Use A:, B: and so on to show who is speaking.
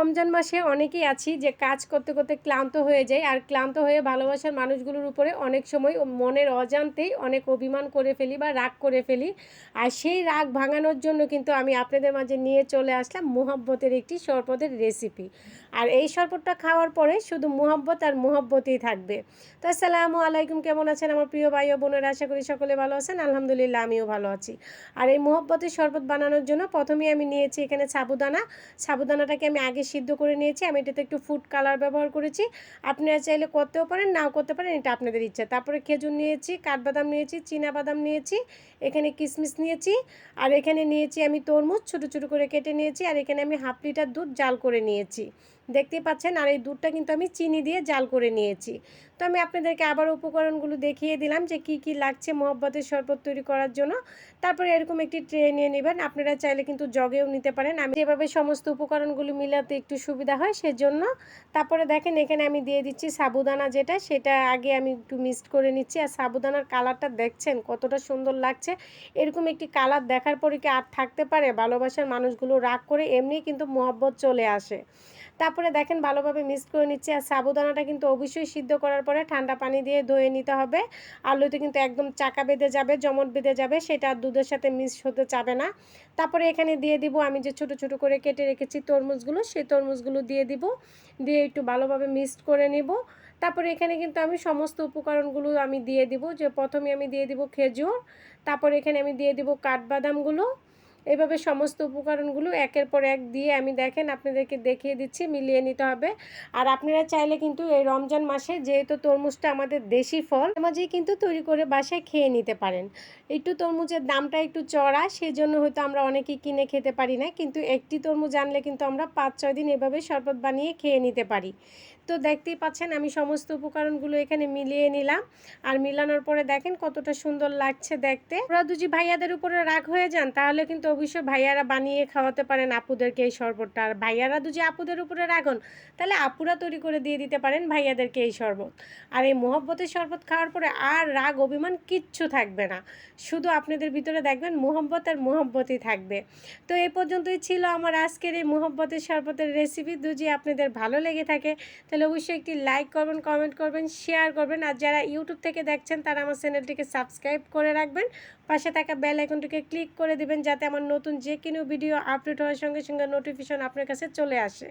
A: রমজান মাসে অনেকেই আছি যে কাজ করতে করতে ক্লান্ত হয়ে যায়, আর ক্লান্ত হয়ে ভালোবাসার মানুষগুলোর উপরে অনেক সময় মনের অজান্তেই অনেক অভিমান করে ফেলি বা রাগ করে ফেলি। আর সেই রাগ ভাঙানোর জন্য কিন্তু আমি আপনাদের মাঝে নিয়ে চলে আসলাম মুহাব্বতের একটি শরবতের রেসিপি। আর এই শরবতটা খাওয়ার পরে শুধু মুহাব্বত আর মুহাব্বতই থাকবে। তো আসসালামু আলাইকুম, কেমন আছেন আমার প্রিয় ভাই ও বোনেরা? আশা করি সকলে ভালো আছেন। আলহামদুলিল্লাহ, আমিও ভালো আছি। আর এই মুহাব্বতের শরবত বানানোর জন্য প্রথমেই আমি নিয়েছি এখানে সাবুদানাটাকে আমি আগে সিদ্ধ করে নিয়েছি। আমি এটাতে একটু ফুড কালার ব্যবহার করেছি। আপনারা চাইলে করতেও পারেন, নাও করতে পারেন, এটা আপনাদের ইচ্ছা। তারপরে খেজুর নিয়েছি, কাঠবাদাম নিয়েছি, চীনাবাদাম নিয়েছি, এখানে কিশমিশ নিয়েছি, আর এখানে নিয়েছি আমি তরমুজ ছোটো ছোটো করে কেটে নিয়েছি, আর এখানে আমি হাফ লিটার দুধ জাল করে নিয়েছি, দেখতেই পাচ্ছেন। আর এই দুধটা কিন্তু আমি চিনি দিয়ে জাল করে নিয়েছি। তো আমি আপনাদেরকে আবার উপকরণগুলো দেখিয়ে দিলাম যে কি কি লাগছে মুহাব্বতের শরবত তৈরি করার জন্য। তারপরে এরকম একটি ট্রে নিয়ে নেবেন। আপনারা চাইলে কিন্তু জগেও নিতে পারেন। আমি যেভাবে সমস্ত উপকরণগুলো মিলাতে একটু সুবিধা হয় সেজন্য। তারপরে দেখেন এখানে আমি দিয়ে দিচ্ছি সাবুদানা, যেটা সেটা আগে আমি একটু মিক্সড করে নিচ্ছি। আর সাবুদানার কালারটা দেখছেন কতটা সুন্দর লাগছে। এরকম একটি কালার দেখার পরে কি আর থাকতে পারে? ভালোবাসার মানুষগুলো রাগ করে এমনি কিন্তু মহব্বত চলে আসে। তারপরে দেখেন ভালোভাবে মিক্স করে নিচ্ছি। আর সাবুদানাটা কিন্তু অবশ্যই সিদ্ধ করার পরে ঠান্ডা পানি দিয়ে ধুয়ে নিতে হবে। আলুতে কিন্তু একদম চাকা বেঁধে যাবে, জমট বেঁধে যাবে, সেটা আর দুধের সাথে মিক্স হতে চাবে না। তারপরে এখানে দিয়ে দিব আমি যে ছোট ছোট করে কেটে রেখেছি তরমুজগুলো, সেই তরমুজগুলো দিয়ে দিব, দিয়ে একটু ভালোভাবে মিক্সড করে নিব। তারপরে এখানে কিন্তু আমি সমস্ত উপকরণগুলো আমি দিয়ে দিব। যে প্রথমে আমি দিয়ে দিব খেজুর, তারপরে এখানে আমি দিয়ে দিব কাঠবাদামগুলো। এভাবে সমস্ত উপকরণগুলো একের পর এক দিয়ে আমি দেখেন আপনাদেরকে দেখিয়ে দিচ্ছি, মিলিয়ে নিতে হবে। আর আপনারা চাইলে কিন্তু এই রমজান মাসে যেহেতু তরমুজটা আমাদের দেশি ফল, মাঝেই কিন্তু তৈরি করে বাসায় খেয়ে নিতে পারেন। একটু তরমুজের দামটা একটু চড়া, সেই জন্য হয়তো আমরা অনেকেই কিনে খেতে পারি না, কিন্তু একটি তরমুজ আনলে কিন্তু আমরা 5-6 দিন এভাবে শরবত বানিয়ে খেয়ে নিতে পারি। তো দেখতেই পাচ্ছেন আমি সমস্ত উপকরণগুলো এখানে মিলিয়ে নিলাম। আর মিলানোর পরে দেখেন কতটা সুন্দর লাগছে দেখতে। ওরা দুজি ভাইয়াদের উপরে রাগ হয়ে যান তাহলে কিন্তু অবশ্যই ভাইয়ারা বানিয়ে খাওয়াতে পারেন আপুদেরকে এই শরবতটা। আর ভাইয়ারা দুজি আপুদের উপরে রাগন তাহলে আপুরা তৈরি করে দিয়ে দিতে পারেন ভাইয়াদেরকে এই শরবত। আর এই মুহাব্বতের শরবত খাওয়ার পরে আর রাগ অভিমান কিচ্ছু থাকবে না, শুধু আপনাদের ভিতরে দেখবেন মুহাব্বত আর মুহাব্বতই থাকবে। তো এই পর্যন্তই ছিল আমার আজকের এই মুহাব্বতের শরবতের রেসিপি। যদি আপনাদের ভালো লেগে থাকে তাহলে অবশ্যই একটি লাইক করবেন, কমেন্ট করবেন, শেয়ার করবেন। আর যারা ইউটিউব থেকে দেখছেন তারা আমার চ্যানেলটিকে সাবস্ক্রাইব করে রাখবেন, পাশে থাকা বেল আইকনটিকে ক্লিক করে দিবেন যাতে আমার নতুন যে কোনো ভিডিও আপলোড হওয়ার সঙ্গে সঙ্গে নোটিফিকেশন আপনার কাছে চলে আসে।